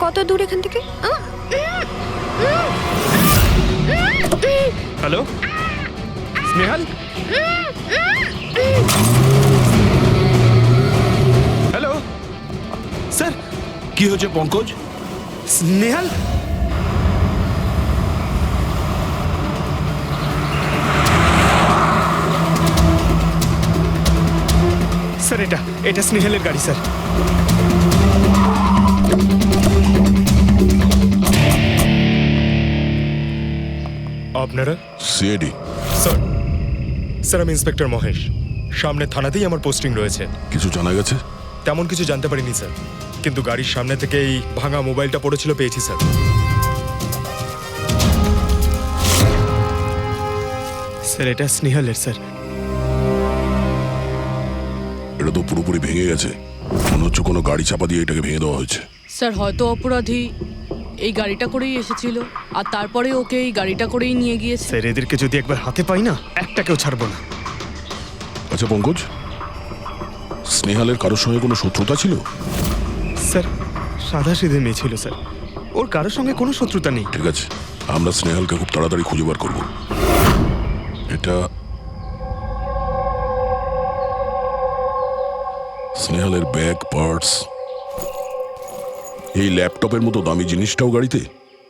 কত দূর এখান থেকে? Hello Snehal, hello sir. কি হয়েছে পঙ্কজ? স্নেহাল, স্যার এটা স্নেহালের গাড়ি স্যার। আপনারা? সিআইডি। স্যার আমি ইন্সপেক্টর মহেশ। সামনে থানাতেই আমার পোস্টিং রয়েছে। কিছু জানা গেছে? তেমন কিছু জানতে পারিনি স্যার, কিন্তু গাড়ির সামনে থেকে এই ভাঙা মোবাইলটা পড়েছিল পেয়েছি স্যার। স্যার এটা স্নেহালের স্যার। এটা তো পুরোপুরি ভেঙে গেছে, মনে হচ্ছে কোনো গাড়ি চাপা দিয়ে এটাকে ভেঙে দেওয়া হয়েছে। স্যার হয়তো অপরাধী এই গাড়িটা করেই এসেছিল আর তারপরে ওকে এই গাড়িটা করেই নিয়ে গিয়েছে। স্যার এদেরকে যদি একবার হাতে পাই না, একটাকেও ছাড়বো না। আচ্ছা পঙ্কজ, স্নেহালের কারোর সঙ্গে কোনো শত্রুতা ছিল? স্যার সাদা সিধে মেয়ে ছিল স্যার, ওর কারোর সঙ্গে কোনো শত্রুতা নেই। ঠিক আছে, আমরা স্নেহালকে খুব তাড়াতাড়ি খুঁজে বার করবো। এটা স্নেহালের ব্যাগ, পার্টস, এই ল্যাপটপের মতো দামি জিনিসটাও গাড়িতে?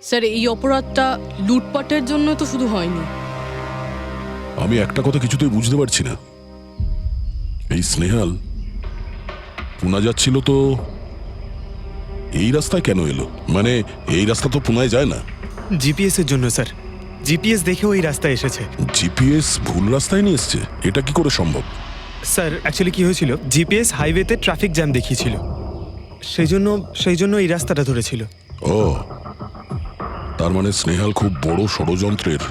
স্যার এই অপরাধটা লুটপাটের জন্য তো শুধু হয়নি। আমি একটা কথা কিছুতেই বুঝতে পারছি না, এই স্নেহাল পুনা যাচ্ছিল তো এই রাস্তায় কেন এলো? মানে এই রাস্তা তো পুনায় যায় না। জিপিএস এর জন্য স্যার, জিপিএস দেখে ওই রাস্তায় এসেছে। জিপিএস ভুল রাস্তায় নিয়ে এসছে, এটা কি করে সম্ভব? স্যার অ্যাকচুয়ালি কি হয়েছিল, জিপিএস হাইওয়েতে ট্রাফিক জ্যাম দেখিয়েছিল, সেই জন্য এই রাস্তাটা ধরেছিল। ও, তার মানে স্নেহাল খুব বড় ষড়যন্ত্রের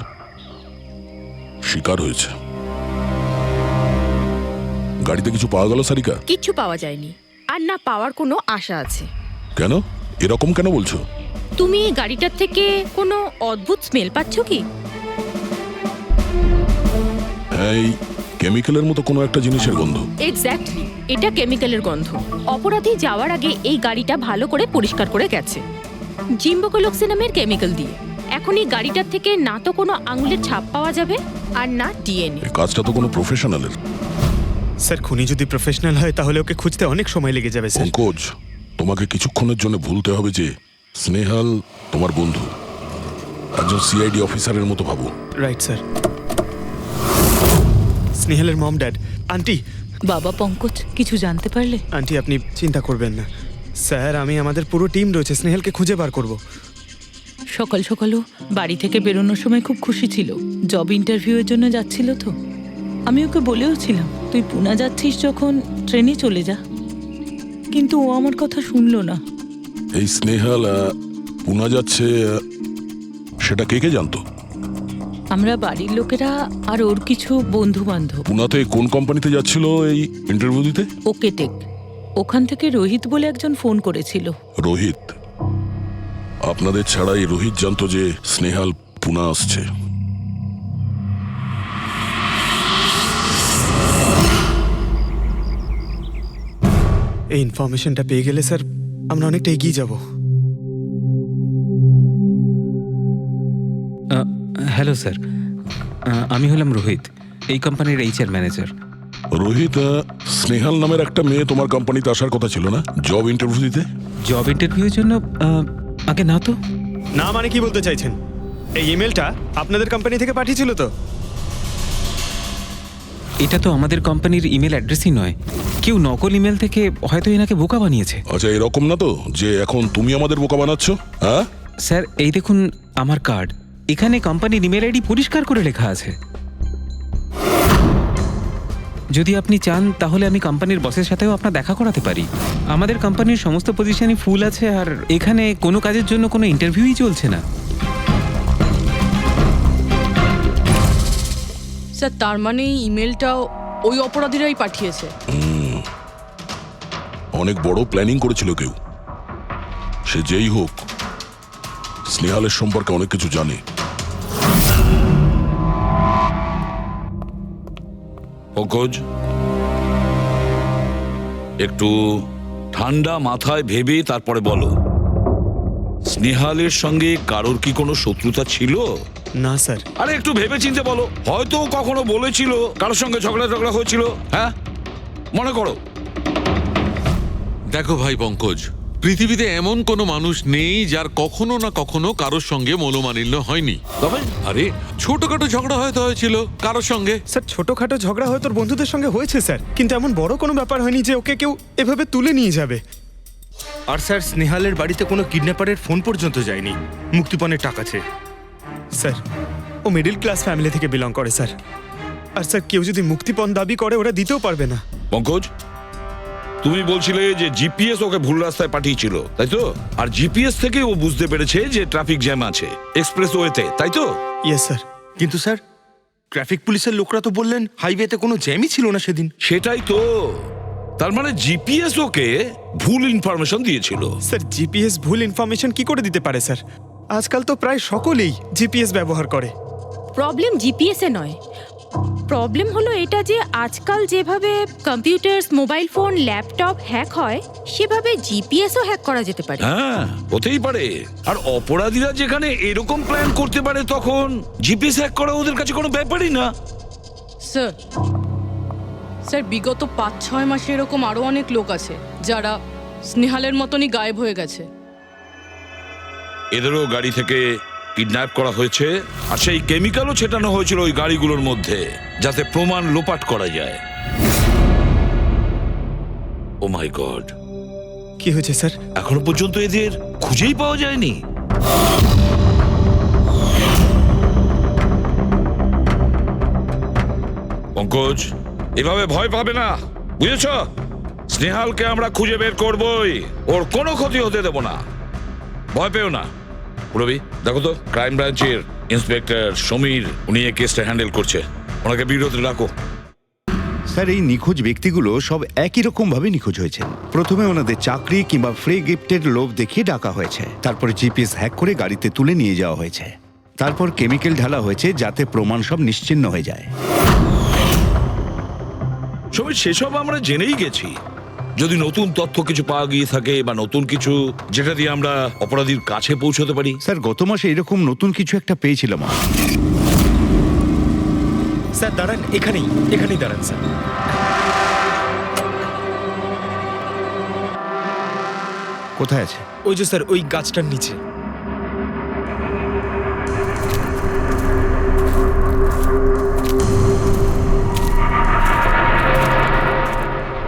শিকার হয়েছে। গাড়িতে কিছু পাওয়া গেল সারিকা? কিচ্ছু পাওয়া যায়নি, আর না পাওয়ার কোনো আশা আছে। কেন এরকম কেন বলছো? তুমি এই গাড়িটার থেকে কোনো অদ্ভুত স্মেল পাচ্ছ কি? হ্যাঁ, এই কেমিক্যালের মতো কোনো একটা জিনিসের গন্ধ। এক্স্যাক্টলি, এটা কেমিক্যালের গন্ধ। অপরাধী যাওয়ার আগে এই গাড়িটা ভালো করে পরিষ্কার করে গেছে জিম্বোকোলক্সি নামের কেমিক্যাল দিয়ে। এখন এই গাড়িটার থেকে না তো কোনো আঙুলের ছাপ পাওয়া যাবে আর না ডিএনএ। এই কাজটা তো কোনো প্রফেশনালের। স্যার খুনি যদি প্রফেশনাল হয় তাহলে ওকে খুঁজতে অনেক সময় লেগে যাবে স্যার। পঙ্কজ, তোমাকে কিছুক্ষণের জন্য ভুলতে হবে যে স্নেহাল তোমার বন্ধু, একজন সিআইডি অফিসারের মতো ভাবো। Right sir. স্নেহালের মম ড্যাড, আন্টি। বাবা পঙ্কজ, কিছু জানতে পারলে? আন্টি আপনি চিন্তা করবেন না স্যার, আমি আমাদের পুরো টিম রয়েছে, স্নেহালকে খুঁজে বার করব। সকাল সকালও বাড়ি থেকে বেরোনোর সময় খুব খুশি ছিল, জব ইন্টারভিউয়ের জন্য যাচ্ছিল তো। আমি ওকে বলেও ছিলাম তুই পুনা যাচ্ছিস যখন ট্রেনে চলে যা, কিন্তু ও আমার কথা শুনলো না। এই স্নেহাল পুনা যাচ্ছে সেটা কে কে জানতো? আমরা বাড়ির লোকেরা আর ওর কিছু বন্ধু বান্ধব। পুনাতে কোন কোম্পানিতে যাচ্ছিল এই ইন্টারভিউ দিতে? ওকে টেক, ওখান থেকে রোহিত বলে একজন ফোন করেছিল। রোহিত? আপনাদের ছাড়াই রোহিত জানতো যে স্নেহাল পুনা আসছে? এই ইনফরমেশনটা পেয়ে গেলে স্যার আমরা অনেকটা এগিয়ে যাব। হ্যালো স্যার, আমি হলাম রোহিত, এই কোম্পানির এইচআর ম্যানেজার। রোহিত, স্নেহাল নামের একটা মেয়ে তোমার কোম্পানিতে আসার কথা ছিল না জব ইন্টারভিউ দিতে? জব ইন্টারভিউর জন্য? আগে না তো। না মানে কি বলতে চাইছেন? এই ইমেলটা আপনাদের কোম্পানি থেকে পাঠিয়েছিল তো? এটা তো আমাদের কোম্পানির ইমেল অ্যাড্রেসই নয়, কেউ নকল ইমেল থেকে হয়তো এনাকে বোকা বানিয়েছে। আচ্ছা, এরকম না তো যে এখন তুমি আমাদের বোকা বানাচ্ছ? হ্যাঁ স্যার, এই দেখুন আমার কার্ড, এখানে কোম্পানির ইমেল আইডি পরিষ্কার করে লেখা আছে। যদি আপনি চান তাহলে আমি কোম্পানির বসের সাথেও আপনার দেখা করাতে পারি। আমাদের কোম্পানির সমস্ত পজিশনই ফুল আছে, আর এখানে কোনো কাজের জন্য কোনো ইন্টারভিউই চলছে না। স্যার তার মানে এই ইমেলটাও ওই অপরাধীরাই পাঠিয়েছে। অনেক বড় প্ল্যানিং করেছিল কেউ, সে যেই হোক স্নেহালের সম্পর্কে অনেক কিছু জানে। পঙ্কজ, একটু ঠান্ডা মাথায় ভেবে তারপরে বলো। স্নেহালের সঙ্গে কারোর কি কোনো শত্রুতা ছিল? না স্যার। আরে একটু ভেবে চিন্তে বলো, হয়তো ও কখনো বলেছিল কারোর সঙ্গে ঝগড়া হয়েছিল। হ্যাঁ, মনে করো। দেখো ভাই পঙ্কজ, পৃথিবীতে এমন কোনো মানুষ নেই যার কখনো না কখনো কারোর সঙ্গে মনোমালিন্য হয়নি। তবে আরে ছোটখাটো ঝগড়া হয়তো হয়েছিল কারোর সঙ্গে। স্যার ছোটখাটো ঝগড়া হয়তো ওর বন্ধুদের সঙ্গে হয়েছে স্যার, কিন্তু এমন বড় কোনো ব্যাপার হয়নি যে ওকে কেউ এভাবে তুলে নিয়ে যাবে। আর স্যার স্নেহালের বাড়িতে কোনো কিডন্যাপারের ফোন পর্যন্ত যায়নি মুক্তিপণের টাকা চেয়ে। স্যার ও মিডল ক্লাস ফ্যামিলি থেকে বিলং করে স্যার। আর স্যার কেউ যদি মুক্তিপণ দাবি করে ওরা দিতেও পারবে না। পঙ্কজ, তুমি বলছিলে যে জিপিএস ওকে ভুল রাস্তায় পাঠিয়েছিল, তাই তো? আর জিপিএস থেকে ও বুঝতে পেরেছে যে ট্রাফিক জ্যাম আছে এক্সপ্রেস ওয়েতে, তাই তো? Yes sir. কিন্তু স্যার ট্রাফিক পুলিশের লোকরা তো বললেন হাইওয়েতে কোনো জ্যামই ছিল না সেদিন। সেটাই তো, তার মানে জিপিএস ওকে ভুল ইনফরমেশন দিয়েছিল। স্যার জিপিএস ভুল ইনফরমেশন কি করে দিতে পারে স্যার? আজকাল তো প্রায় সকলেই জিপিএস ব্যবহার করে। প্রবলেম জিপিএস এ নয়, প্রবলেম হলো এটা যে আজকাল যেভাবে computer, mobile phone, laptop hack হয় সেভাবে জিপিএসও হ্যাক করা যেতে পারে। হ্যাঁ, হতেই পারে। আর অপরাধীরা যেখানে এরকম প্ল্যান করতে পারে তখন জিপিএস হ্যাক করা ওদের কাছে কোনো ব্যাপারই না। স্যার স্যার বিগত 5-6 মাসে এরকম আরো অনেক লোক আছে যারা স্নেহালের মতনই গায়েব হয়ে গেছে। এদেরও গাড়ি থেকে কিডন্যাপ করা হয়েছে, আর সেই কেমিক্যালও ছেটানো হয়েছিল ওই গাড়িগুলোর মধ্যে যাতে প্রমাণ লোপাট করা যায়। ও মাই গড, কি হয়েছে স্যার? এখনো পর্যন্ত এদের খুঁজেই পাওয়া যায়নি। পঙ্কজ, এভাবে ভয় পাবে না, বুঝেছ? স্নেহালকে আমরা খুঁজে বের করবই, ওর কোনো ক্ষতি হতে দেব না, ভয় পেও না। রবি, দেখো তো ক্রাইম ব্রাঞ্চের ইন্সপেক্টর সমীর, উনি এই কেসটা হ্যান্ডেল করছে, ওনাকে বিরতি রাখো। স্যার এই নিখোঁজ ব্যক্তিগুলো সব একই রকম ভাবে নিখোঁজ হয়েছে। প্রথমে ওনাদের চাকরি কিংবা ফ্রি গিফটের লোভ দেখিয়ে ডাকা হয়েছে, তারপরে জিপিএস হ্যাক করে গাড়িতে তুলে নিয়ে যাওয়া হয়েছে, তারপর কেমিক্যাল ঢালা হয়েছে যাতে প্রমাণ সব নিশ্চিহ্ন হয়ে যায়। সমীর, সেসব আমরা জেনেই গেছি। যদি নতুন তথ্য কিছু পাওয়া গিয়ে থাকে বা নতুন কিছু যেটা দিয়ে আমরা অপরাধীর কাছে পৌঁছতে পারি। স্যার গত মাসে এরকম নতুন কিছু একটা পেয়েছিলাম। স্যার দাঁড়ান, এখানেই দাঁড়ান স্যার। কোথায় আছে? ওই যে স্যার ওই গাছটার নিচে।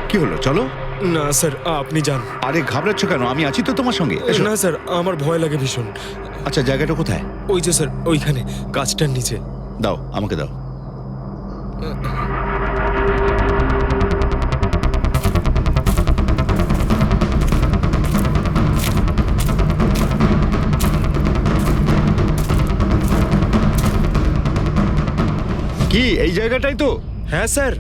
কি হলো, চলো। না স্যার আপনি যান। আরে ঘাবড়াচ্ছ কেন, আমি আছি তো তোমার সঙ্গে, এসো। না স্যার আমার ভয় লাগে ভীষণ। আচ্ছা জায়গাটা কোথায়? ওই যে স্যার ওইখানে গাছটার নিচে। দাও আমাকে দাও। কি এই জায়গাটাই তো? হ্যাঁ স্যার।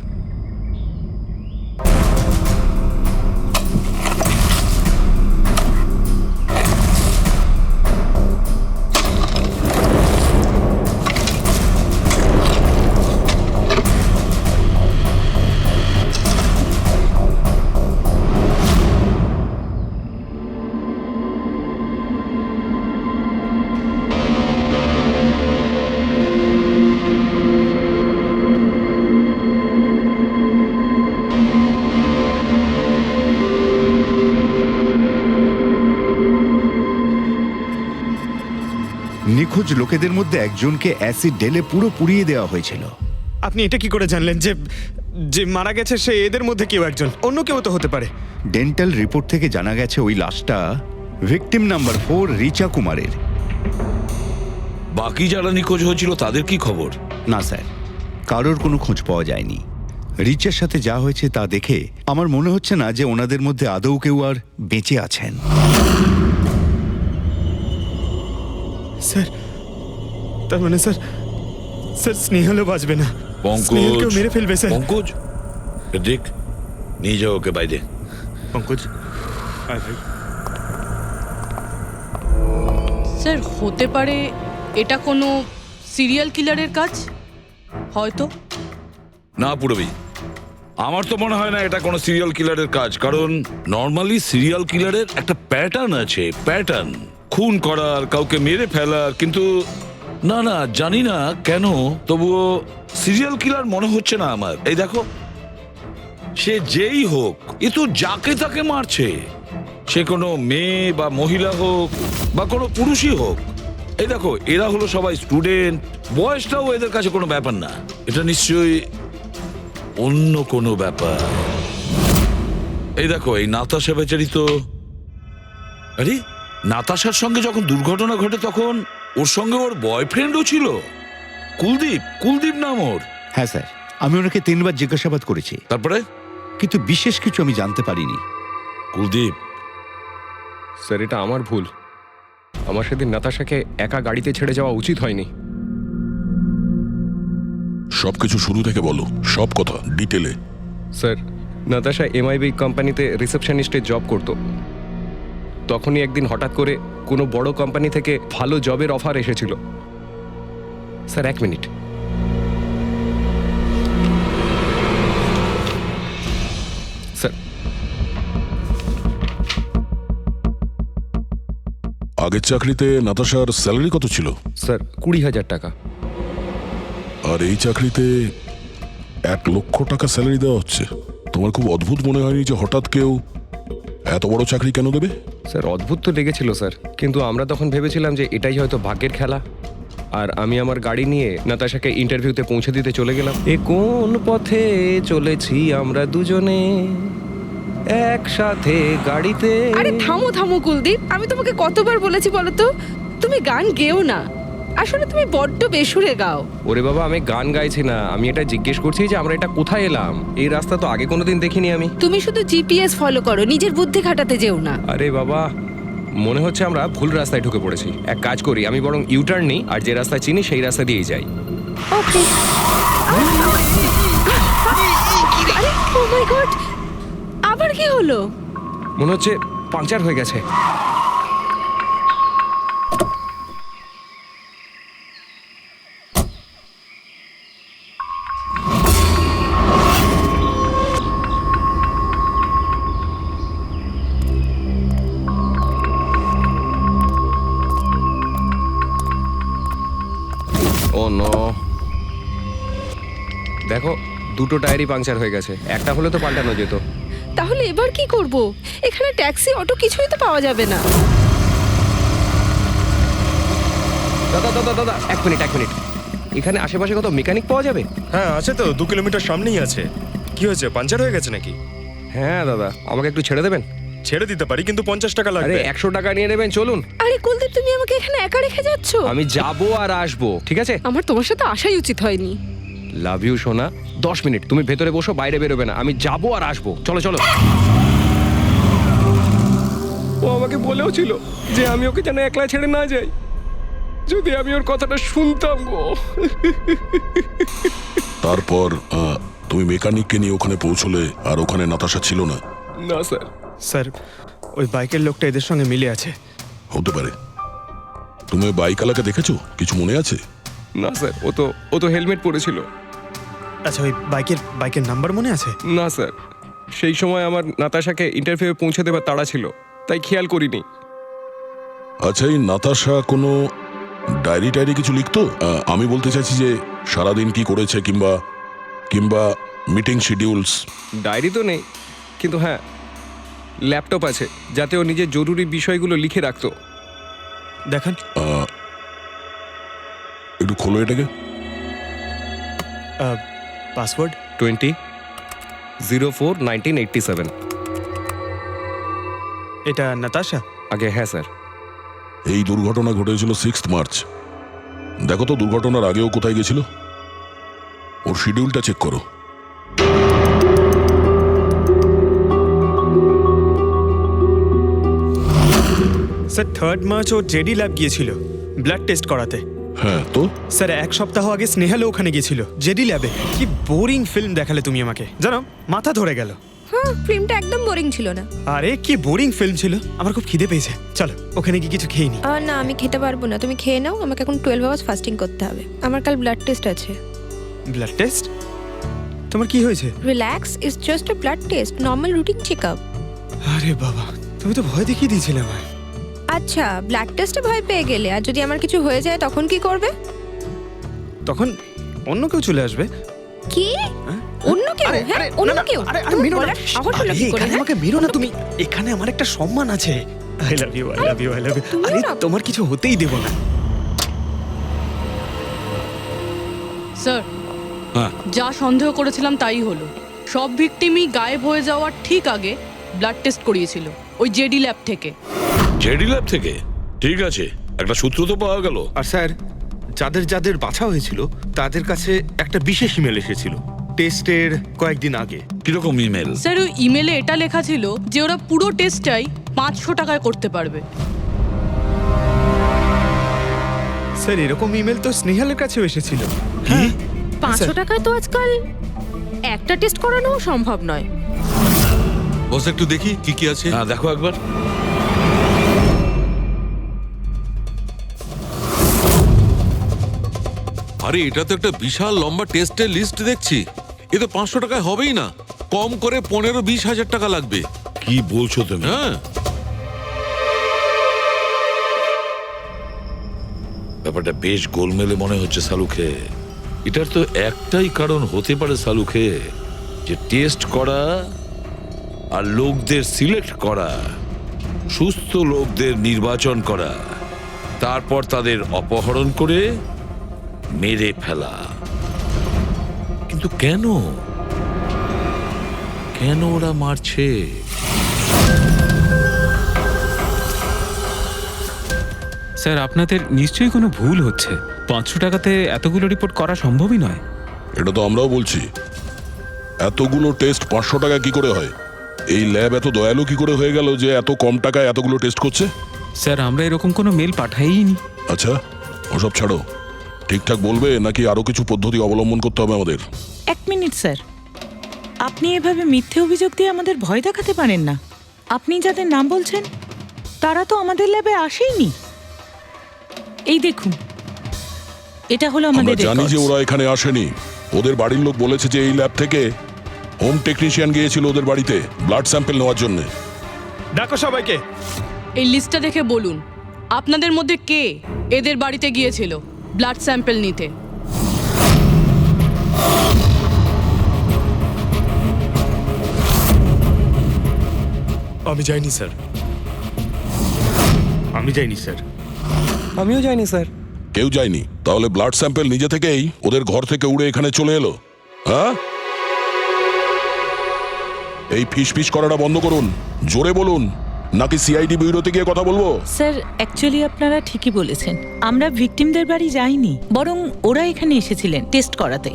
নিখোঁজ লোকেদের মধ্যে একজনকে অ্যাসিড ঢেলে পুরো পুড়িয়ে দেওয়া হয়েছিল। আপনি এটা কি করে জানলেন যে যে মারা গেছে সে এদের মধ্যে কেউ একজন? অন্য কেউ তো হতে পারে। ডেন্টাল রিপোর্ট থেকে জানা গেছে ওই লাশটা ভিকটিম নাম্বার 4 রিচা কুমারের। বাকি যারা নিখোঁজ হয়েছিল তাদের কি খবর? না স্যার, কারোর কোনো খোঁজ পাওয়া যায়নি। রিচার সাথে যা হয়েছে তা দেখে আমার মনে হচ্ছে না যে ওনাদের মধ্যে আদৌ কেউ আর বেঁচে আছেন। স্যার তার মানে স্যার স্নেহালও বাঁচবে না। স্নেহালকেও মেরে ফেলবে স্যার। পঙ্কজ, দেখ, নিয়ে যাও ওকে বাইরে। পঙ্কজ, স্যার হতে পারে এটা কোনো সিরিয়াল কিলারের কাজ, হয়তো। না পুরবি, আমার তো মনে হয় না এটা কোনো সিরিয়াল কিলারের কাজ, কারণ নর্মালি সিরিয়াল কিলারের একটা প্যাটার্ন আছে, প্যাটার্ন। খুন করার, কাউকে মেরে ফেলার, কিন্তু না না জানি না কেন তবুও সিরিয়াল কিলার মনে হচ্ছে না আমার। এই দেখো, সে যেই হোক এ তো যাকে তাকে মারছে, সে কোনো মেয়ে বা মহিলা হোক বা কোনো পুরুষই হোক। এই দেখো, এরা হলো সবাই স্টুডেন্ট, বয়সটাও এদের কাছে কোনো ব্যাপার না। এটা নিশ্চয়ই অন্য কোনো ব্যাপার। এই দেখো, এই নাতাশা বেচারি তো, আরে নাতাশার সঙ্গে যখন দুর্ঘটনা ঘটে তখন ওর সঙ্গে ওর বয়ফ্রেন্ডও ছিল, কুলদীপ। কুলদীপ নাম ওর। হ্যাঁ স্যার, আমি ওনাকে 3 বার জিজ্ঞাসাবাদ করেছি, তারপরে কিন্তু বিশেষ কিছু আমি জানতে পারিনি। কুলদীপ, স্যার এটা আমার ভুল। আমার সেদিন নাতাশাকে একা গাড়িতে ছেড়ে যাওয়া উচিত হয়নি। সবকিছু শুরু থেকে বলো, সব কথা ডিটেলে। স্যার, নাতাশা এমআইবি কোম্পানিতে রিসেপশনিস্টের জব করত। তখনই একদিন হঠাৎ করে কোনো বড় কোম্পানি থেকে ভালো জবের অফার এসেছিল। Sir 1 minute. স্যার, আগের চাকরিতে নাতাশার স্যালারি কত ছিল? স্যার 20,000 টাকা। আর এই চাকরিতে 1 লক্ষ টাকা স্যালারি দেওয়া হচ্ছে। তোমার খুব অদ্ভুত মনে হয়নি যে হঠাৎ কেউ এত বড় চাকরি কেন দেবে? স্যার অদ্ভুত তো লেগেছিল স্যার, কিন্তু আমরা তখন ভেবেছিলাম যে এটাই হয়তো ভাগ্যের খেলা। আর আমি আমার গাড়ি নিয়ে নাতাশাকে ইন্টারভিউতে পৌঁছে দিতে চলে গেলাম। এ কোন পথে চলেছি আমরা দুজনে একসাথে গাড়িতে। আরে থামো থামো কুলদীপ, আমি তোমাকে কতবার বলেছি বলো তো, তুমি গান গেও না। আসলে তুমি বড্ড বেসুরে গাও। ওরে বাবা, আমি গান গাইছি না, আমি এটা জিজ্ঞেস করছি যে আমরা এটা কোথায় এলাম। এই রাস্তা তো আগে কোনোদিন দেখিনি আমি। তুমি শুধু জিপিএস ফলো করো, নিজের বুদ্ধি খাটাতে যেও না। আরে বাবা, মনে হচ্ছে আমরা ভুল রাস্তায় ঢুকে পড়েছি। এক কাজ করি, আমি বরং ইউটার্ন নিই, আর যে রাস্তা চিনি সেই রাস্তা দিয়েই যাই। ওকে। আরে ও মাই গড, আবার কি হলো? মনে হচ্ছে পাংচার হয়ে গেছে। ও নো, দেখো দুটো টায়ারই পাংচার হয়ে গেছে। একটা হলে তো পাল্টানো যেত। তাহলে এবার কি করব? এখানে ট্যাক্সি, অটো কিছুই তো পাওয়া যাবে না। দাদা দাদা দাদা, 1 মিনিট 1 মিনিট। এখানে আশেপাশে কত মেকানিক পাওয়া যাবে? হ্যাঁ আছে তো, 2 কিলোমিটার সামনেই আছে। কি হয়েছে, পাঞ্চার হয়ে গেছে নাকি? হ্যাঁ দাদা, আমাকে একটু ছেড়ে দেবেন? ছেড়ে দিতে পারি, কিন্তু 50 টাকা আরে লাগবে। 100 টাকা নিয়ে নেবেন, চলুন। আরে কুলদীপ, তুমি আমাকে এখানে একা রেখে যাচ্ছ? আমি যাবো আর আসবো, ঠিক আছে? আমার তোমার সাথে আসাই উচিত হয়নি। লাভ ইউ সোনা। 10 মিনিট তুমি ভেতরে বসো, বাইরে বেরোবে না। আমি যাবো আর আসবো, চলো চলো। ও আমাকে বলেও ছিল যে আমি ওকে যেন একলা ছেড়ে না যাই। যদি আমি ওর কথাটা শুনতাম গো। তারপর তুমি মেকানিককে নিয়ে ওখানে পৌঁছলে, আর ওখানে নাতাশা ছিল না? না স্যার। স্যার, ওই বাইকের লোকটা এদের সঙ্গে মিলে আছে। হতে পারে। তুমি বাইকওয়ালাকে দেখেছো? কিছু মনে আছে? না স্যার, ও তো হেলমেট পরেছিল। আচ্ছা, ওই বাইকের নাম্বার মনে আছে? না স্যার, সেই সময় আমার নাতাশাকে ইন্টারভিউ পৌঁছে দেবার তাড়া ছিল, তাই খেয়াল করিনি। আচ্ছা, এই নাতাশা কোনো ডায়েরি টায়েরি কিছু লিখতো? আমি বলতে চাইছি যে সারাদিন কি করেছে, কিংবা মিটিং শিডিউলস। ডায়েরি তো নেই, কিন্তু হ্যাঁ ল্যাপটপ আছে, যাতে ও নিজের জরুরি বিষয়গুলো লিখে রাখতো। দেখান। একটু খোলো এটাকে। পাসওয়ার্ড 20/04/1987। এটা নাতাশা? আগে হ্যাঁ স্যার। এই দুর্ঘটনা ঘটেছিল 6 মার্চ। দেখো তো দুর্ঘটনার আগেও কোথায় গেছিল। ওর শিডিউলটা চেক করো। স্যার 3 মার্চ ও জেডি ল্যাব গিয়েছিল ব্লাড টেস্ট করাতে। হ্যাঁ তো? স্যার 1 সপ্তাহ আগে স্নেহালও ওখানে গিয়েছিল জেডি ল্যাবে। কি বোরিং ফিল্ম দেখালে তুমি আমাকে, জানো মাথা ধরে গেল। হ্যাঁ, ফিল্মটা একদম বোরিং ছিল না। আরে কি বোরিং ফিল্ম ছিল। আমার খুব খিদে পেয়েছে, চলো ওখানে গিয়ে কিছু খেয়ে নি। না, আমি খেতে পারবো না, তুমি খেয়ে নাও। আমাকে এখন 12 আওয়ার্স ফাস্টিং করতে হবে। আমার কাল ব্লাড টেস্ট আছে। Blood test? তোমার কি হয়েছে? Relax, it's just a blood test, normal routine checkup. আরে বাবা, তুমি তো ভয় দেখিয়ে দিয়েছিলে আমায়। আজ আচ্ছা, ব্লাড টেস্টে ভয় পেয়ে গেলে, আর যদি আমার কিছু হয়ে যায় তখন কি করবে? তখন অন্য কেউ চলে আসবে। কি? অন্য কেউ? আরে, হ্যাঁ, আরে, অন্য না, না, কেউ? আরে, তোমার মেরো না। গলার সাহস হলো কি আরে, করে? এখানে হ্যাঁ? আমাকে মেরো না তুমি। এখানে আমার একটা সম্মান আছে। I love you, I love you, I love you. তুমিও আরে না। তোমার কিছু হতেই দেব না। স্যার, হ্যাঁ যা সন্দেহ করেছিলাম তাই হলো। সব ভিকটিমই গায়েব হয়ে যাওয়ার ঠিক আগে ব্লাড টেস্ট করিয়েছিল ওই জেডি ল্যাব থেকে। জেডি ল্যাব থেকে? ঠিক আছে, একটা সূত্র তো পাওয়া গেল। আর স্যার, যাদের যাদের বাছা হয়েছিল তাদের কাছে একটা বিশেষ ইমেল এসেছিল টেস্টের কয়েকদিন আগে। কিরকম ইমেল? স্যার, ওই ইমেলে এটা লেখা ছিল যে ওরা পুরো টেস্টটাই 500 টাকায় করতে পারবে। স্যার, এরকম ইমেল তো স্নেহালের কাছেও এসেছিল। কি? 500 টাকায় তো আজকাল একটা টেস্ট করানোও সম্ভব নয়। বস একটু দেখি কি কি আছে। হ্যাঁ দেখো একবার। আরে এটা তো একটা বিশাল লম্বা টেস্টের লিস্ট দেখছি। এ তো 500 টাকায় হবেই না, কম করে 15-20 হাজার টাকা লাগবে। কি বলছো তুমি? হ্যাঁ, ব্যাপারটা বেশ গোলমেলে মনে হচ্ছে সালুখে। এটার তো একটাই কারণ হতে পারে সালুখে, যে টেস্ট করা আর লোকদের সিলেক্ট করা, সুস্থ লোকদের নির্বাচন করা, তারপর তাদের অপহরণ করে মেরে ফেলা। কিন্তু কেন কেন ওরা মারছে? স্যার, আপনাদের নিশ্চয়ই কোনো ভুল হচ্ছে। 500 টাকাতে এতগুলো রিপোর্ট করা সম্ভবই নয়। এটা তো আমরাও বলছি। এতগুলো টেস্ট 500 টাকা কি করে হয়? এই ল্যাব এত দয়ালু কি করে হয়ে গেল যে এত কম টাকায় এতগুলো টেস্ট করছে? স্যার, আমরা এরকম কোনো মেল পাঠাইনি। আচ্ছা, ওসব ছাড়ো। ঠিকঠাক বলবে নাকি আরো কিছু পদ্ধতি অবলম্বন করতে হবে আমাদের? 1 মিনিট স্যার, আপনি এভাবে মিথ্যে অভিযোগ দিয়ে আমাদের ভয় দেখাতে পারেন না। আপনি যাদের নাম বলছেন তারা তো আমাদের ল্যাবে আসেইনি। এই দেখুন, এটা হলো আমরা আমাদের জানি যে records। ওরা এখানে আসেনি। ওদের বাড়ির লোক বলেছে যে এই ল্যাব থেকে হোম টেকনিশিয়ান গিয়েছিল ওদের বাড়িতে ব্লাড স্যাম্পল নেওয়ার জন্য। ডাকো সবাইকে। এই লিস্টটা দেখে বলুন, আপনাদের মধ্যে কে এদের বাড়িতে গিয়েছিল ব্লাড স্যাম্পল নিতে? আমি যাইনি স্যার। আমি যাইনি স্যার। আমিও যাইনি স্যার। কেউ যায়নি? তাহলে ব্লাড স্যাম্পল নিজে থেকেই ওদের ঘর থেকে উড়ে এখানে চলে এলো? হ্যাঁ, এই ফিস ফিস করাটা বন্ধ করুন। জোরে বলুন, নাকি সিআইডি ব্যুরোতে গিয়ে কথা বলবো? স্যার, অ্যাকচুয়ালি আপনারা ঠিকই বলেছেন। আমরা ভিকটিমদের বাড়ি যাইনি, বরং ওরা এখানে এসেছিলেন টেস্ট করাতে।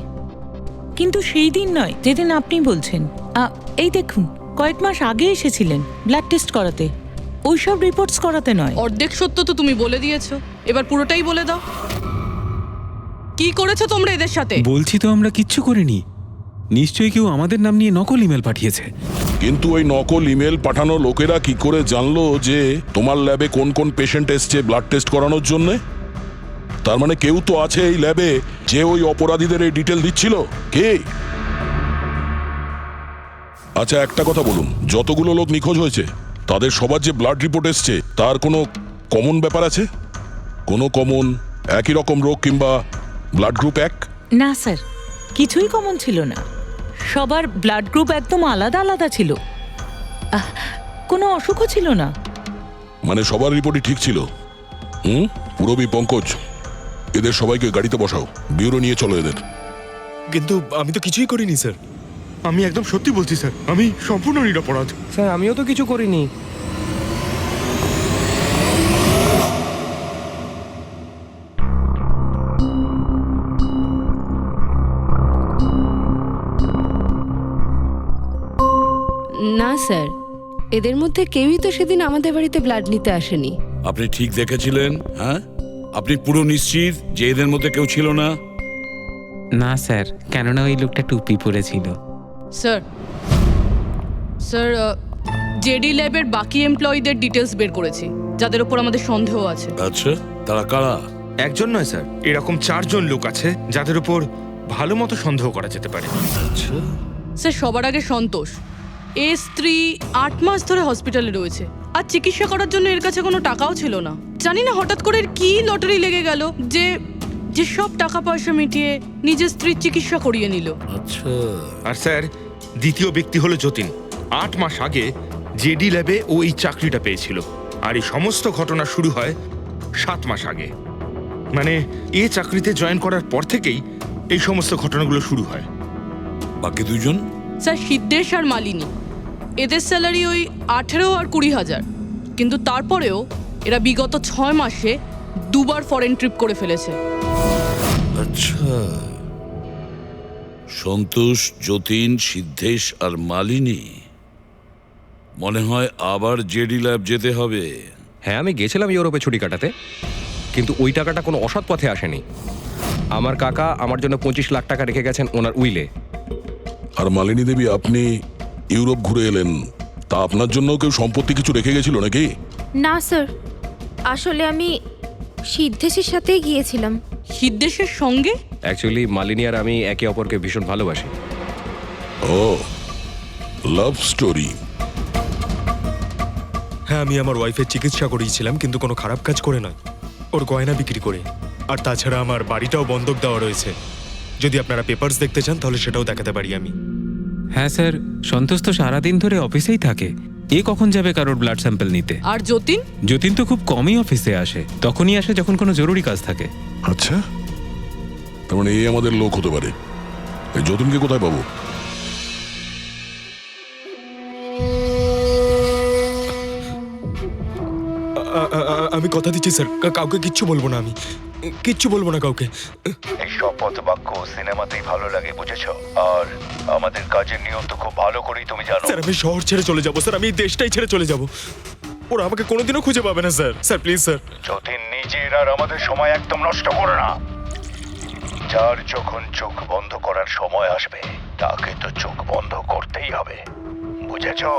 কিন্তু সেই দিন নয় যেদিন আপনি বলছেন। এই দেখুন, কয়েক মাস আগে এসেছিলেন ব্লাড টেস্ট করাতে, ওইসব রিপোর্টস করাতে নয়। অর্ধেক সত্য তো তুমি বলে দিয়েছো, এবার পুরোটাই বলে দাও। কি করেছো তোমরা এদের সাথে? বলছি তো আমরা কিচ্ছু করিনি। নিশ্চয়ই কেউ আমাদের নাম নিয়ে নকল ইমেল পাঠিয়েছে। কিন্তু ওই নকল ইমেল পাঠানো লোকেরা কি করে জানলো যে তোমার ল্যাবে কোন কোন পেশেন্ট এসছে ব্লাড টেস্ট করানোর জন্য? তার মানে কেউ তো আছে এই ল্যাবে যে ওই অপরাধীদের এই ডিটেল দিচ্ছিল। কে? আচ্ছা, একটা কথা বলুন, যতগুলো লোক নিখোঁজ হয়েছে তাদের সবার যে ব্লাড রিপোর্ট এসছে তার কোনো কমন ব্যাপার আছে? কোনো কমন একই রকম রোগ কিংবা ব্লাড গ্রুপ এক? না স্যার, কিছুই কমন ছিল না। সবার ব্লাড গ্রুপ একদম আলাদা আলাদা ছিল। কোনো অসুখও ছিল না। মানে সবার রিপোর্টই ঠিক ছিল? পুরবী, পঙ্কজ, এদের সবাইকে গাড়িতে বসাও, ব্যুরো নিয়ে চলো এদের। কিন্তু আমি তো কিছুই করিনি স্যার। আমি একদম সত্যি বলছি স্যার, আমি সম্পূর্ণ নিরপরাধ। স্যার, আমিও তো কিছু করিনি। না স্যার, এদের মধ্যে কেউই তো সেদিন আমাদের বাড়িতে ব্লাড নিতে আসেনি। আপনি ঠিক দেখেছিলেন? হ্যাঁ, আপনি পুরো নিশ্চিত যে এদের মধ্যে কেউ ছিল না? না স্যার, কেননা ওই লোকটা টুপি পরেছিল। স্যার, স্যার, জেডি ল্যাবের বাকি এমপ্লয়ীদের ডিটেলস বের করেছি, যাদের উপর আমাদের সন্দেহ আছে। আচ্ছা, তারা কারা? একজন নয় স্যার, এরকম 4 জন লোক আছে যাদের উপর ভালো মতো সন্দেহ করা যেতে পারে। স্যার, সবার আগে সন্তোষ। এর স্ত্রী 8 মাস ধরে হসপিটালে রয়েছে আর চিকিৎসা করার জন্য এর কাছে কোনো টাকাও ছিল না। জানি না হঠাৎ করে এর কি লটারি লেগে গেল যে যে সব টাকা পয়সা মিটিয়ে নিজের স্ত্রীর চিকিৎসা করিয়ে নিল। আচ্ছা, আর স্যার দ্বিতীয় ব্যক্তি হলো যতীন। 8 মাস আগে জেডি ল্যাবে ও এই চাকরিটা পেয়েছিল, আর এই সমস্ত ঘটনা শুরু হয় 7 মাস আগে। মানে এ চাকরিতে জয়েন করার পর থেকেই এই সমস্ত ঘটনাগুলো শুরু হয়। বাকি দুজন? স্যার সিদ্ধেশ আর মালিনী, এদের স্যালারি ওই 18 আর 20,000, কিন্তু তারপরেও এরা বিগত 6 মাসে 2বার ফরেন ট্রিপ করে ফেলেছে। আচ্ছা, সন্তোষ, যতীন, সিদ্ধেশ আর মালিনী, মনে হয় আবার জেডি ল্যাব যেতে হবে। হ্যাঁ, আমি গেছিলাম ইউরোপে ছুটি কাটাতে, কিন্তু ওই টাকাটা কোনো অসৎ পথে আসেনি। আমার কাকা আমার জন্য 25 লাখ টাকা রেখে গেছেন ওনার উইলে। আর মালিনী দেবী, আপনি ইউরোপ ঘুরে এলেন, তা আপনার জন্য কেউ সম্পত্তি কিছু রেখে গেছিল নাকি? না স্যার, আসলে আমি সিদ্ধেশের সাথেই গিয়েছিলাম। সিদ্ধেশের সঙ্গে? অ্যাকচুয়ালি মালিনী আর আমি একে অপরকে ভীষণ ভালোবাসি। ও, লাভ স্টোরি। হ্যাঁ, আমি আমার ওয়াইফের চিকিৎসা করিয়েছিলাম, কিন্তু কোনো খারাপ কাজ করে নয়, ওর গয়না বিক্রি করে। আর তাছাড়া আমার বাড়িটাও বন্ধক দেওয়া রয়েছে। যদি আপনারা পেপারস দেখতে চান তাহলে সেটাও দেখাতে পারি আমি। হ্যাঁ স্যার, সন্তোষ তো সারাদিন ধরে অফিসেই থাকে, এ কখন যাবে কারোর ব্লাড স্যাম্পল নিতে? আর যতীন? যতীন তো খুব কমই অফিসে আসে, তখনই আসে যখন কোনো জরুরি কাজ থাকে। আচ্ছা, তার মানে এই আমাদের লোক হতে পারে। এই যতীনকে কোথায় পাবো? আমি কথা দিচ্ছি স্যার, কাউকে কিচ্ছু বলবো না, আমি কিচ্ছু বলবো না কাউকে। এই শপথ বাক্য সিনেমাতেই ভালো লাগে, বুঝেছো? আর আমাদের কাজের নিয়ম তো খুব ভালো করেই তুমি জানো। স্যার, আমি শহর ছেড়ে চলে যাবো স্যার, আমি এই দেশটাই ছেড়ে চলে যাবো। ওরা আমাকে কোনোদিনও খুঁজে পাবে না sir. Sir please sir. Jatin, নিজের আর আমাদের সময় একদম নষ্ট করো না। যার যখন চোখ বন্ধ করার সময় আসবে তাকে তো চোখ বন্ধ করতেই হবে, বুঝেছো?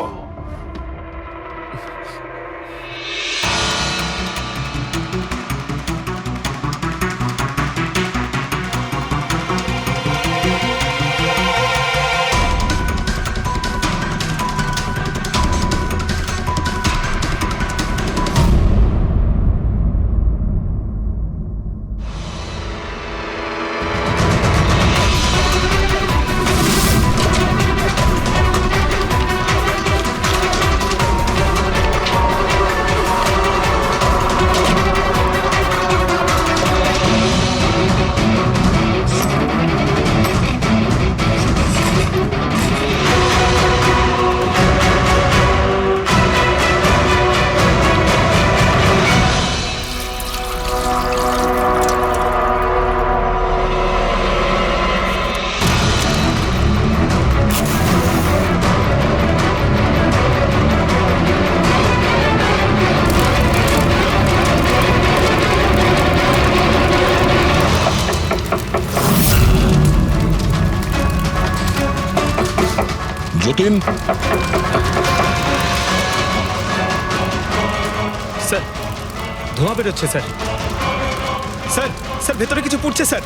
যতীন, স্যার, ধোঁয়া বেরোচ্ছে স্যার। স্যার, স্যার ভেতরে কিছু পড়ছে স্যার।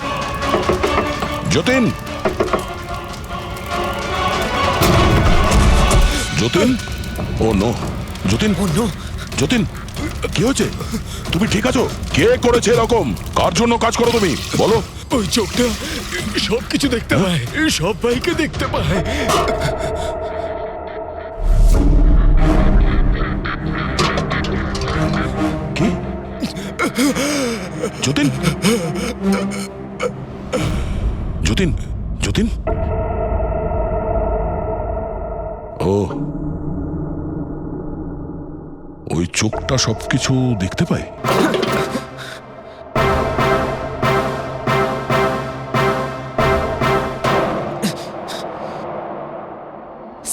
যতীন, যতীন, ও নো, যতীন, ও নো, যতীন, কি হয়েছে? তুমি ঠিক আছো? কে করেছে এরকম? কার জন্য কাজ করো তুমি, বলো? ওই চোখটা সব কিছু দেখতে পায়, সব ভাইকে দেখতে পায়। কি? যতীন, যতীন, যতীন, ও, ওই চোখটা সবকিছু দেখতে পায়।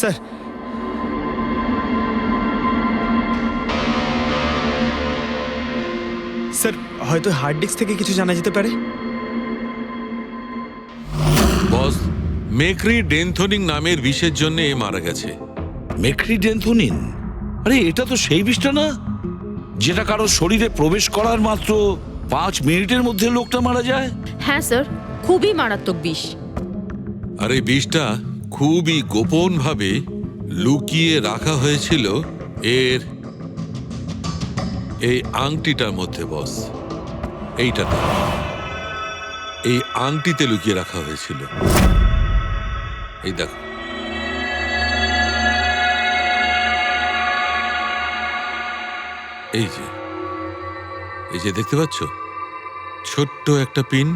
স্যার, স্যার হয়তো হার্ড ডিস্ক থেকে কিছু জানা যেতে পারে। বস, মেক্রি ডেনথোনিং নামের বিষের জন্য এ মারা গেছে। মেক্রি ডেনথোনিন? আরে এটা তো সেই বিষটা না যেটা কারো শরীরে প্রবেশ করার মাত্র 5 মিনিটের মধ্যে লোকটা মারা যায়? হ্যাঁ স্যার, খুবই মারাত্মক বিষ। আর এই বিষটা খুবই গোপনভাবে লুকিয়ে রাখা হয়েছিল এর এই আংটিটার মধ্যে বস, এইটাতে, এই আংটিতে লুকিয়ে রাখা হয়েছিল। এই দেখো, এই যে দেখতে পাচ্ছ, ছোট্ট একটা পিন,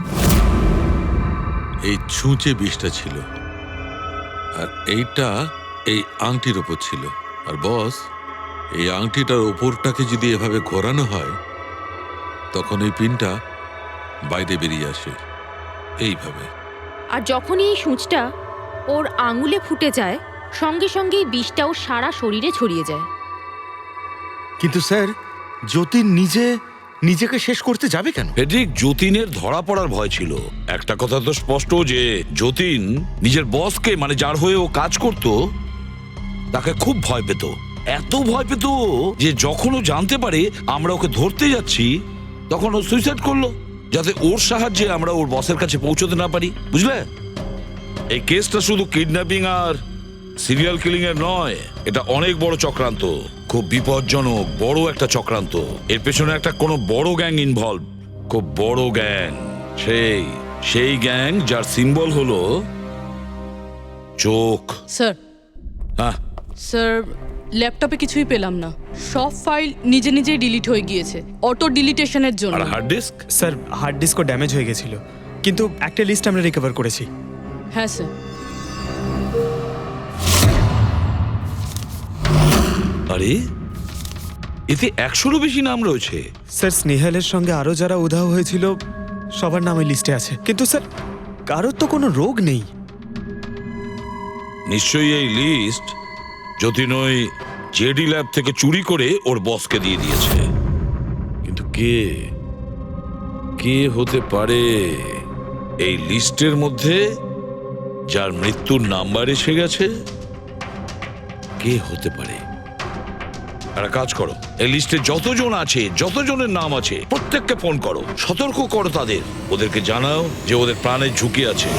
এই ছুঁচে বিষটা ছিল, আর এইটা এই আংটির ওপর ছিল। আর বস, এই আংটিটার ওপরটাকে যদি এভাবে ঘোরানো হয়, তখন এই পিনটা বাইরে বেরিয়ে আসে এইভাবে। আর যখনই এই সূঁচটা ওর আঙুলে ফুটে যায়, সঙ্গে সঙ্গেই বিষটাও সারা শরীরে ছড়িয়ে যায়। কিন্তু স্যার, যতীন নিজেকে শেষ করতে যাবে কেন? ফেডরিক, যতীনের ধরা পড়ার ভয় ছিল। একটা কথা তো স্পষ্ট যে যতীন নিজের বসকে, মানে যার হয়ে ও কাজ করত, তাকে খুব ভয় পেত। এত ভয় পেত যে যখন ও জানতে পারে আমরা ওকে ধরতে যাচ্ছি, তখন ও সুইসাইড করলো, যাতে ওর সাহায্যে আমরা ওর বসের কাছে পৌঁছতে না পারি। বুঝলে, এই কেসটা শুধু কিডন্যাপিং আর সিরিয়াল কিলিং এর নয়, এটা অনেক বড় চক্রান্ত, খুব বিপজ্জনক বড় একটা চক্রান্ত। এর পেছনে একটা কোনো বড় গ্যাং ইনভলভ, খুব বড় গ্যাং। সেই গ্যাং যার সিম্বল হলো চোখ। স্যার, হ্যাঁ স্যার, ল্যাপটপে কিছুই পেলাম না। সব ফাইল নিজে নিজেই ডিলিট হয়ে গিয়েছে অটো ডিলিটেশনের জন্য। আর হার্ড ডিস্ক? স্যার, হার্ড ডিস্কও ড্যামেজ হয়ে গেছিল, কিন্তু একটা লিস্ট আমরা রিকভার করেছি। হ্যাঁ স্যার। আরে, এতে 100-রও বেশি নাম রয়েছে। স্যার, স্নেহালের সঙ্গে আরো যারা উধাও হয়েছিল সবার নাম ওই লিস্টে আছে, কিন্তু স্যার কারোর তো কোনো রোগ নেই। নিশ্চয়ই এই লিস্ট যতীন ওই জেডি ল্যাব থেকে চুরি করে ওর বসকে দিয়ে দিয়েছে। কিন্তু কে হতে পারে এই লিস্টের মধ্যে যার মৃত্যুর নাম্বার এসে গেছে? কে হতে পারে? একটা কাজ করো, এই লিস্টে যতজন আছে, যতজনের নাম আছে, প্রত্যেককে ফোন করো, সতর্ক করো তাদের, ওদেরকে জানাও যে ওদের প্রাণের ঝুঁকি আছে।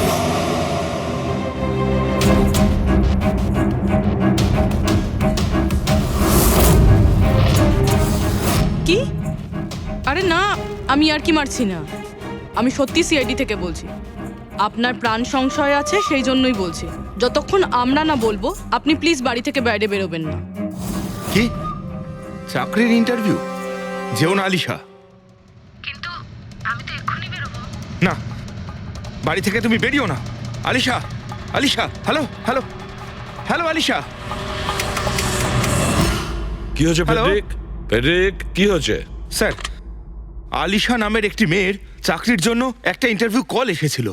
কি? আরে না, আমি আর কি মারছি না। আমি সত্যি সিআইডি থেকে বলছি। আপনার প্রাণ সংশয় আছে, সেই জন্যই বলছি। যতক্ষণ আমরা না বলবো, আপনি প্লিজ বাড়ি থেকে বাইরে বেরোবেন না। কি চাকরির ইন্টারভিউ? যেও না আলিশা। কিন্তু আমি তো এক্ষুনি বেরোবো। না, বাড়ি থেকে তুমি বেরিও না। Alisha, Alisha, hello hello hello Alisha. কি হয়েছে ফেডরিক? ফেডরিক, কি হয়েছে? স্যার, আলিশা নামের একটি মেয়ের চাকরির জন্য একটা ইন্টারভিউ কল এসেছিল।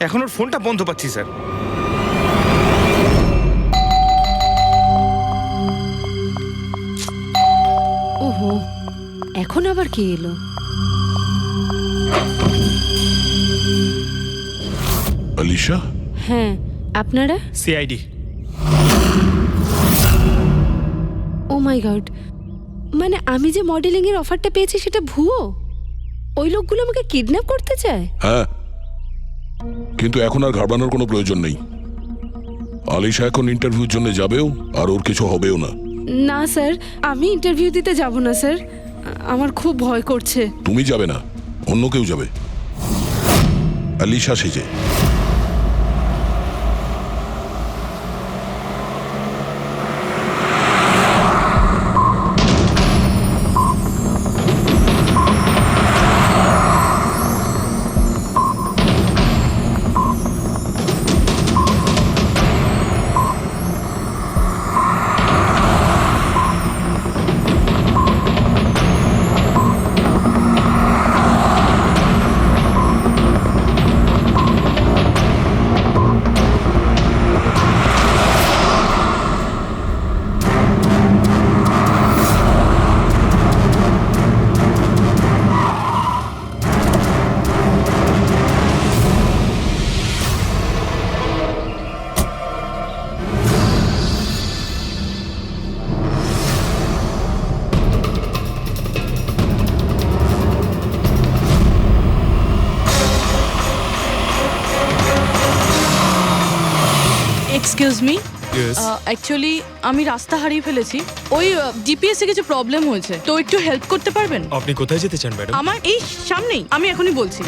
এখন ওর ফোনটা বন্ধ পাচ্ছি স্যার। ওহো, এখন আবার কে এলো? আলিশা, হ্যাঁ, আপনারা? সিআইডি। ও মাই গড, মানে আমি যে মডেলিং এর অফারটা পেয়েছি সেটা ভুয়ো? ওই লোকগুলো আমাকে কিডন্যাপ করতে চায়? হ্যাঁ, কিন্তু এখন আর ঘাবড়ানোর কোনো প্রয়োজন নেই। আলিশা এখন ইন্টারভিউর জন্য যাবেও, আর ওর কিছু হবেও না। না স্যার, আমি ইন্টারভিউ দিতে যাব না স্যার। আমার খুব ভয় করছে। তুমি যাবে না, অন্য কেউ যাবে। আলিশা সেজে। এক্সকিউজ মি, অ্যাকচুয়ালি আমি রাস্তা হারিয়ে ফেলেছি, ওই জিপিএস এ কিছু প্রবলেম হয়েছে, তো একটু হেল্প করতে পারবেন? আপনি কোথায় যেতে চান ম্যাডাম? আমার এই সামনেই, আমি এখনই বলছি।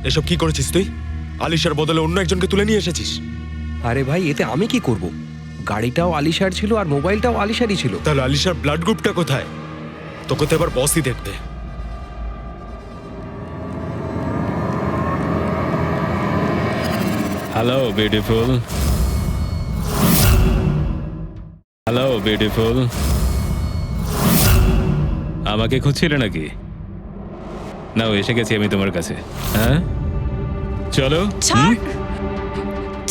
এসব কি করেছিস তুই? আলিশার বদলে অন্য একজনকে তুলে নিয়ে এসেছিস। আরে ভাই, এতে আমি কি করব? গাড়িটাও আলিশার ছিল আর মোবাইলটাও আলিশারই ছিল। তাহলে আলিশার ব্লাড গ্রুপটা কোথায়? তোকে তো এবার বসই দেখবে। হ্যালো বিউটিফুল, হ্যালো বিউটিফুল, আমাকে খুঁজছিলে নাকি? নাও এসে গেছি আমি তোমার কাছে। হ্যাঁ চলো। ছাড়,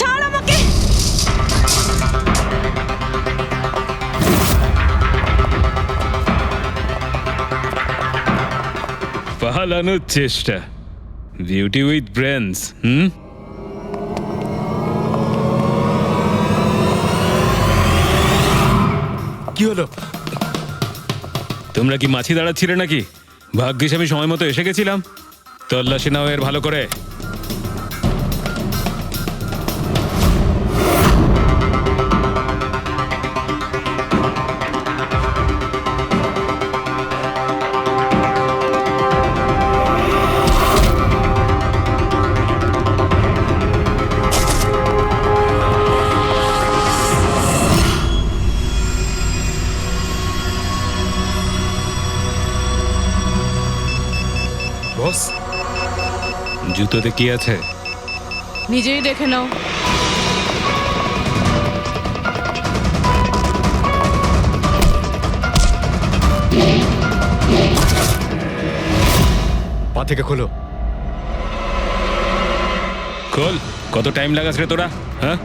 ছাড় আমাকে। পালানোর চেষ্টা, বিউটি উইথ ব্রেনস। কি হলো? তোমরা কি মাছি দাঁড়াচ্ছিলে নাকি? ভাগ্যিস আমি সময় মতো এসে গেছিলাম। তল্লাশি নাও এর ভালো করে। বস, জুতোতে কি আছে? নিজেই দেখে নাও। পা থেকে খোলো। খোল। কত টাইম লাগাস রে তোরা? হ্যাঁ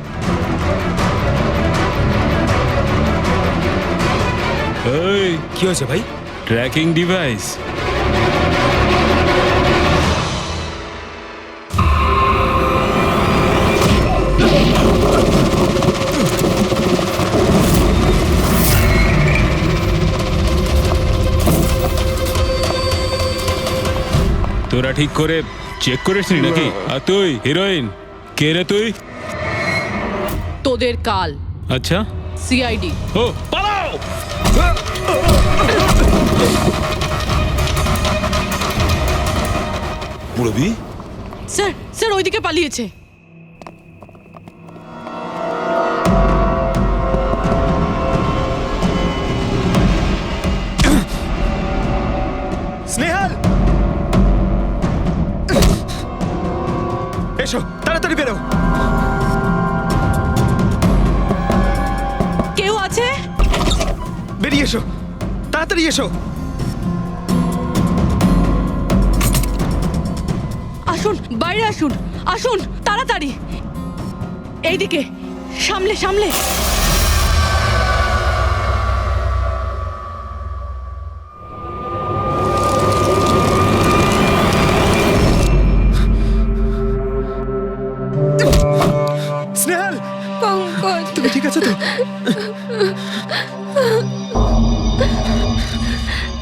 এই কি হয়েছে ভাই? Tracking device. তোরা ঠিক করে চেক করিসনি নাকি? আর তুই হিরোইন, কে রে তুই? তোদের কাল। আচ্ছা, সিআইডি। ও পালাও। পুরবি, স্যার, স্যার ওইদিকে পালিয়েছে। স্নেহাল, এসো তাড়াতাড়ি বেরো। কেউ আছে? বেরিয়ে এসো, তাড়াতাড়ি এসো। আসুন, বাইরে আসুন, আসুন তাড়াতাড়ি। এইদিকে, সামলে সামলে। স্নেহাল, পঙ্কজ, তুমি ঠিক আছো তো?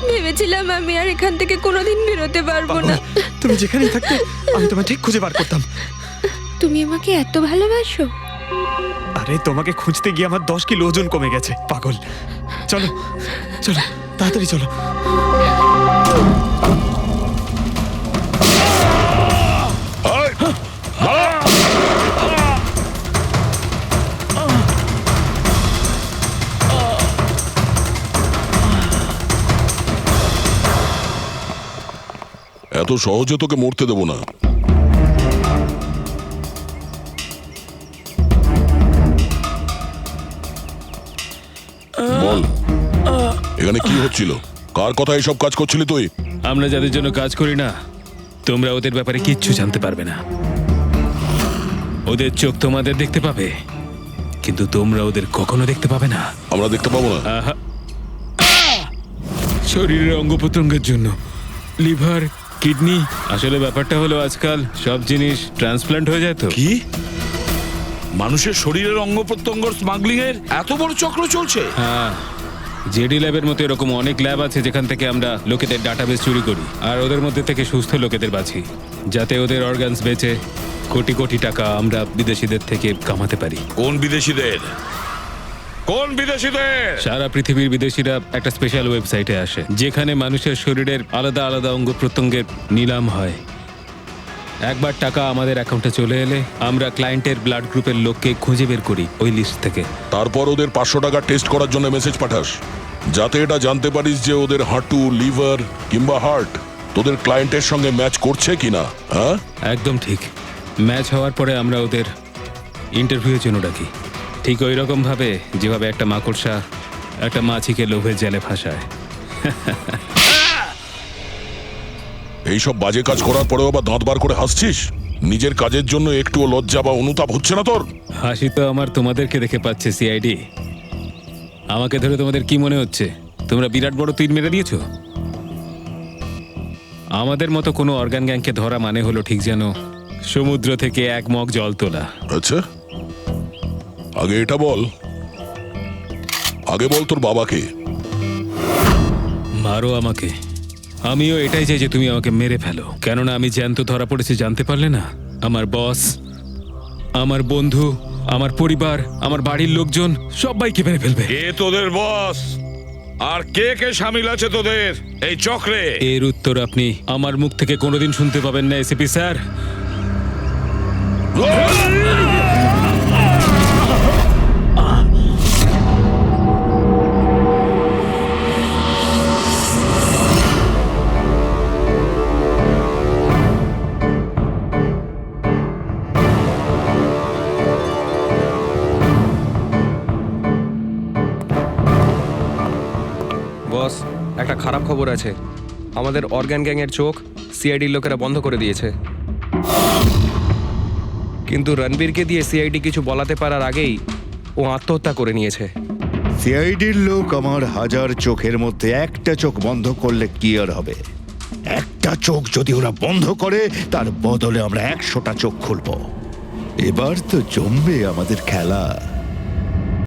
ভেবেছিলাম আমি আর এখান থেকে কোনোদিন বেরোতে পারবো না। তুমি যেখানেই থাকতে আমি তোমায় ঠিক খুঁজে বার করতাম। তুমি আমাকে এত ভালোবাসো? আরে তোমাকে খুঁজতে গিয়ে আমার 10 কিলো ওজন কমে গেছে, পাগল। চলো চলো, তাড়াতাড়ি চলো। এত সহজে তোকে মরতে দেব না। বল, এখানে কি হচ্ছিল? কার কথা এসব কাজ করছিলি তুই? আমরা যাদের জন্য কাজ করি না, তোমরা ওদের ব্যাপারে কিচ্ছু জানতে পারবে না। ওদের চোখ তোমাদের দেখতে পাবে, কিন্তু তোমরা ওদের কখনো দেখতে পাবে না। আমরা দেখতে পাবো না? আহা! শরীরের অঙ্গ প্রত্যঙ্গের জন্য লিভার, কিডনি, আসলে ব্যাপারটা হলো আজকাল সব জিনিস ট্রান্সপ্লান্ট হয়ে যায় তো। কি মানুষের শরীরের অঙ্গ প্রত্যঙ্গ স্মাগলিং এর এত বড় চক্র চলছে? হ্যাঁ, জেডি ল্যাবের মতো এরকম অনেক ল্যাব আছে যেখান থেকে আমরা লোকেদের ডাটাবেস চুরি করি আর ওদের মধ্যে থেকে সুস্থ লোকেদের বাছি, যাতে ওদের অর্গানস বেচে কোটি কোটি টাকা আমরা বিদেশিদের থেকে কামাতে পারি। কোন বিদেশিদের? কোন বিদেশিদের? সারা পৃথিবীর বিদেশিরা একটা স্পেশাল ওয়েবসাইটে আসে যেখানে মানুষের শরীরের আলাদা আলাদা অঙ্গ প্রত্যঙ্গের নিলাম হয়। একবার টাকা আমাদের অ্যাকাউন্টে চলে এলে আমরা ক্লায়েন্টের ব্লাড গ্রুপের লোককে খুঁজে বের করি ওই লিস্ট থেকে। তারপর ওদের 500 টাকা টেস্ট করার জন্য মেসেজ পাঠাস, যাতে এটা জানতে পারিস যে ওদের হাঁটু, লিভার কিংবা হার্ট তোদের ক্লায়েন্টের সঙ্গে ম্যাচ করছে কিনা। হ্যাঁ, একদম ঠিক। ম্যাচ হওয়ার পরে আমরা ওদের ইন্টারভিউয়ের জন্য ডাকি, ঠিক ওই রকম ভাবে যেভাবে একটা মাকড়সা একটা মাছিকে লোভের জালে ফাঁসায়। এইসব বাজে কাজ করার পরেও আবার দাঁত বার করে হাসছিস? নিজের কাজের জন্য একটুও লজ্জা বা অনুতাপ হচ্ছে না তোর? হাসি তো আমার তোমাদেরকে দেখে পাচ্ছে সিআইডি। আমাকে ধরে তোমাদের কি মনে হচ্ছে তোমরা বিরাট বড় তীর মেরে দিয়েছো? আমাদের মতো কোনো অর্গান গ্যাংকে ধরা মানে হলো ঠিক যেন সমুদ্র থেকে এক মগ জল তোলা। আচ্ছা, আগে এটা বল, আগে বল তোর বাবাকে। মারো আমাকে, আমিও এটাই চাই যে তুমি আমাকে মেরে ফেলো, কেননা আমি জ্যান্ত ধরা পড়েছি জানতে পারলে না আমার বস, আমার বন্ধু, আমার পরিবার, আমার বাড়ির লোকজন সবাইকে মেরে ফেলবে। কে তোদের বস আর কে কে শামিল আছে তোদের এই চক্রে? এর উত্তর আপনি আমার মুখ থেকে কোনোদিন শুনতে পাবেন না এসিপি স্যার। বস, একটা খারাপ খবর আছে। আমাদের অর্গান গ্যাংয়ের চোখ সিআইডির লোকেরা বন্ধ করে দিয়েছে। কিন্তু রণবীরকে দিয়ে সিআইডি কিছু বলাতে পারার আগেই ও আত্মহত্যা করে নিয়েছে। সিআইডির লোক আমার 1000 চোখের মধ্যে একটা চোখ বন্ধ করলে কি আর হবে? একটা চোখ যদি ওরা বন্ধ করে তার বদলে আমরা 100টা চোখ খুলবো। এবার তো জমবে আমাদের খেলা।